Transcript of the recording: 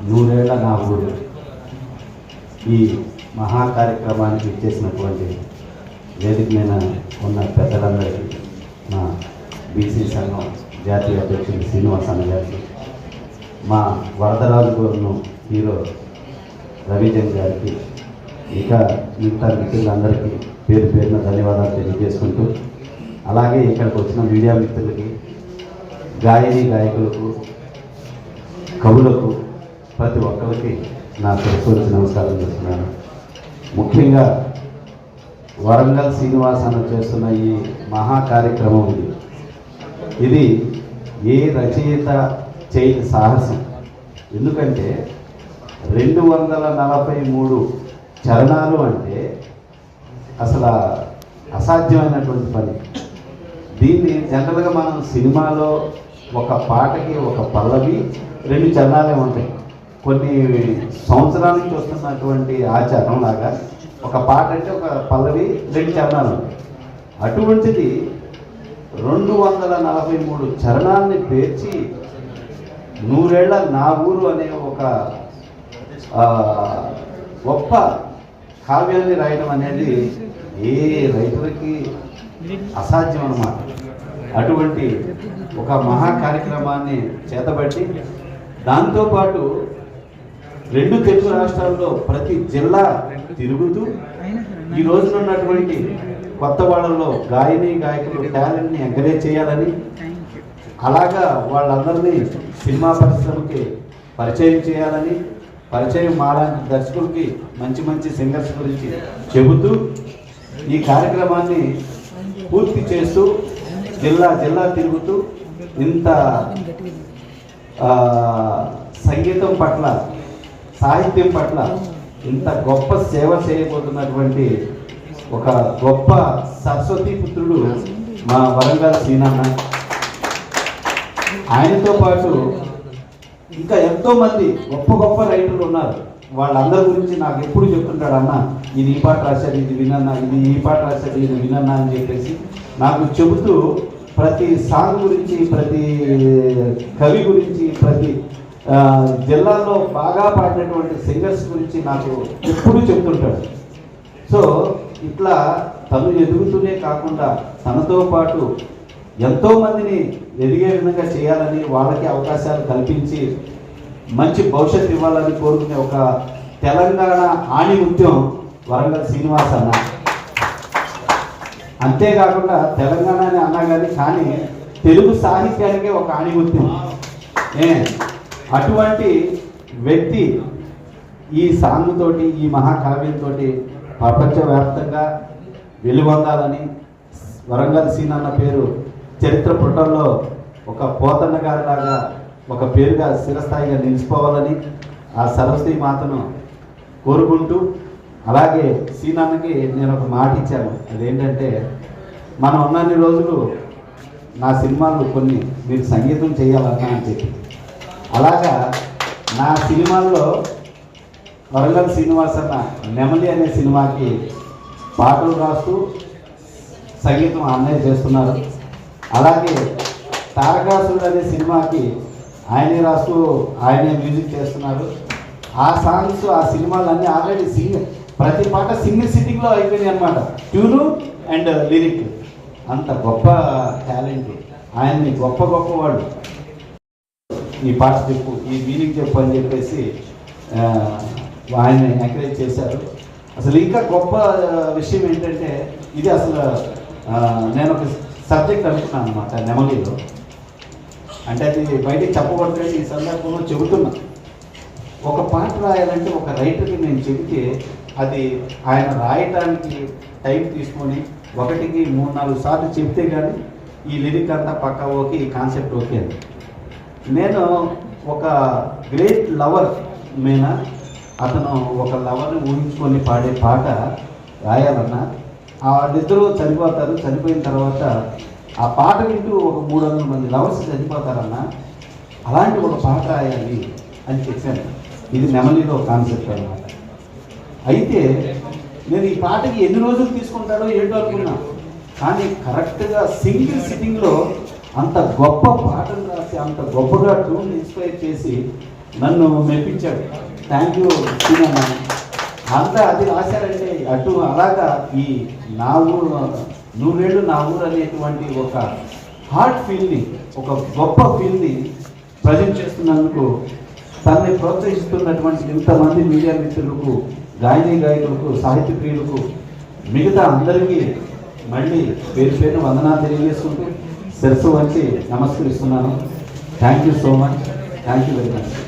నూరేళ్ల నా ఊరు ఈ మహా కార్యక్రమానికి ఇచ్చేసినటువంటి వేదిక మీద ఉన్న పెద్దలందరికీ, మా బీసీ సంఘం జాతీయ అధ్యక్షుడు శ్రీనివాస్ అన్న గారికి, మా వరదరాజు హీరో రవిచంద్ర గారికి, ఇంకా మిగతా మిత్రులందరికీ పేరు పేరున ధన్యవాదాలు తెలియజేసుకుంటూ, అలాగే ఇక్కడికి వచ్చిన మీడియా మిత్రులకి, గాయని గాయకులకు, కవులకు, ప్రతి ఒక్కరికి నా తరఫు నమస్కారం చేస్తున్నాను. ముఖ్యంగా వరంగల్ శ్రీనివాస్ అన్న చేస్తున్న ఈ మహా కార్యక్రమం ఇది ఏ రచయిత చేయని సాహసం. ఎందుకంటే 243 చరణాలు అంటే అసలు అసాధ్యమైనటువంటి పని. దీన్ని జనరల్గా మనం సినిమాలో ఒక పాటకి ఒక పల్లవి 2 చరణాలే ఉంటాయి. కొన్ని సంవత్సరాల నుంచి వస్తున్నటువంటి ఆచారం లాగా ఒక పాట అంటే ఒక పల్లవి 2 చరణాలు ఉంటాయి. అటువంటిది 243 చరణాలని పేర్చి నూరేళ్ల నా ఊరు అనే ఒక గొప్ప కావ్యాన్ని రాయడం అనేది ఏ రైతులకి అసాధ్యం అన్నమాట. అటువంటి ఒక మహా కార్యక్రమాన్ని చేతబట్టి దాంతోపాటు 2 తెలుగు రాష్ట్రాల్లో ప్రతి జిల్లా తిరుగుతూ ఈ రోజున ఉన్నటువంటి కొత్త వాళ్ళలో గాయని గాయకులు టాలెంట్ని ఎంకరేజ్ చేయాలని, అలాగా వాళ్ళందరినీ సినిమా పరిశ్రమకి పరిచయం చేయాలని, పరిచయం మాలాంటి దర్శకులకి మంచి మంచి సింగర్స్ గురించి చెబుతూ ఈ కార్యక్రమాన్ని పూర్తి చేస్తూ జిల్లా జిల్లా తిరుగుతూ ఇంత సంగీతం పట్ల, సాహిత్యం పట్ల ఇంత గొప్ప సేవ చేయబోతున్నటువంటి ఒక గొప్ప సరస్వతి పుత్రుడు మా వరంగల్ శ్రీనన్న. ఆయనతో పాటు ఇంకా ఎంతోమంది గొప్ప గొప్ప రైటర్లు ఉన్నారు. వాళ్ళందరి గురించి నాకు ఎప్పుడు చెప్తుంటాడు, అన్న ఇది ఈ పాట రాశాడు, ఇది వినన్నా, ఇది ఈ పాట రాశాడు, ఇది వినన్నా అని చెప్పేసి నాకు చెబుతూ ప్రతి సాంగ్ గురించి, ప్రతి కవి గురించి, ప్రతి జిల్లాలో బాగా పాడినటువంటి సింగర్స్ గురించి నాకు ఎప్పుడు చెప్తుంటాడు. సో ఇట్లా తను ఎదుగుతూనే కాకుండా తనతో పాటు ఎంతోమందిని ఎదిగే విధంగా చేయాలని, వాళ్ళకి అవకాశాలు కల్పించి మంచి భవిష్యత్తు ఇవ్వాలని కోరుకునే ఒక తెలంగాణ ఆణిముత్యం వరంగల్ శ్రీనివాస్ అన్న. అంతేకాకుండా తెలంగాణ అని అన్నా కానీ తెలుగు సాహిత్యానికే ఒక ఆణిముత్యం. అటువంటి వ్యక్తి ఈ సాంగ్ తోటి, ఈ మహాకావ్యంతో ప్రపంచవ్యాప్తంగా వెలుగొందాలని, వరంగల్ శ్రీనన్న పేరు చరిత్ర పుటల్లో ఒక పోతన్న గారిలాగా ఒక పేరుగా స్థిరస్థాయిగా నిలిచిపోవాలని ఆ సరస్వతి మాతను కోరుకుంటూ, అలాగే శ్రీనన్నకి నేను ఒక మాట ఇచ్చాను. అదేంటంటే, మనం ఉన్నన్ని రోజులు నా సినిమాలు కొన్ని మీరు సంగీతం చేయాలన్నా అని చెప్పి, అలాగా నా సినిమాల్లో వరంగల్ శ్రీనివాస్ అన్న నెమలి అనే సినిమాకి పాటలు రాస్తూ సంగీతం అన్నయ్య చేస్తున్నారు. అలాగే తారకాసురుడు అనే సినిమాకి ఆయనే రాస్తూ ఆయనే మ్యూజిక్ చేస్తున్నారు. ఆ సాంగ్స్, ఆ సినిమాలు అన్నీ ఆల్రెడీ ప్రతి పాట సింగిల్ సిట్టింగ్లో అయిపోయినాయి అన్నమాట. Tune and lyric. అంత గొప్ప టాలెంట్ ఆయన్ని, గొప్ప గొప్పవాడు. ఈ పాట చెప్పు, ఈ మీనింగ్ చెప్పు అని చెప్పేసి ఆయన్ని ఎంకరేజ్ చేశారు. అసలు ఇంకా గొప్ప విషయం ఏంటంటే, ఇది అసలు నేను ఒక సబ్జెక్ట్ అనుకున్నాను అనమాట నెమలిలో. అంటే అది బయటికి చెప్పబడుతుంది, ఈ సందర్భంలో చెబుతున్నా. ఒక పాట రాయాలంటే ఒక రైటర్కి నేను చెబితే అది ఆయన రాయటానికి టైం తీసుకొని 1కి 3-4 సార్లు చెప్తే కానీ ఈ లిరిక్ అంతా పక్కా ఓకే, ఈ కాన్సెప్ట్ ఓకే అని. నేను ఒక గ్రేట్ లవర్ మీద అతను ఒక లవర్ని ఊహించుకొని పాడే పాట రాయాలన్నా, వాళ్ళిద్దరూ చనిపోతారు. చనిపోయిన తర్వాత ఆ పాట వింటూ ఒక 300 మంది లవర్స్ చనిపోతారన్నా, అలాంటి ఒక పాట రాయాలి అని చెప్పాను. ఇది నెమలిలో కాన్సెప్ట్ అన్నమాట. అయితే నేను ఈ పాటకి ఎన్ని రోజులు తీసుకుంటాడో ఏంటో అనుకున్నా, కానీ కరెక్ట్గా సింగిల్ సిట్టింగ్లో అంత గొప్ప పాటను రాసి, అంత గొప్పగా ట్యూన్ ఇన్స్పైర్ చేసి నన్ను మెప్పించాడు. థ్యాంక్ యూ సీనన్న. అంతా అది రాశారంటే అటు అలాగా ఈ నా ఊరు నూరేళ్ళు నా ఊరు అనేటువంటి ఒక హార్ట్ ఫీల్ని, ఒక గొప్ప ఫీల్ని ప్రజెంట్ చేస్తున్నందుకు తనని ప్రోత్సహిస్తున్నటువంటి ఇంతమంది మీడియా మిత్రులకు, గాయకులకు, సాహిత్య ప్రియులకు, మిగతా అందరికీ మళ్ళీ పేరు పేరు వందనాలు తెలియజేసుకుంటూ శిరస్సు వంచి నమస్కరిస్తున్నాను. Thank you so much. Thank you very much.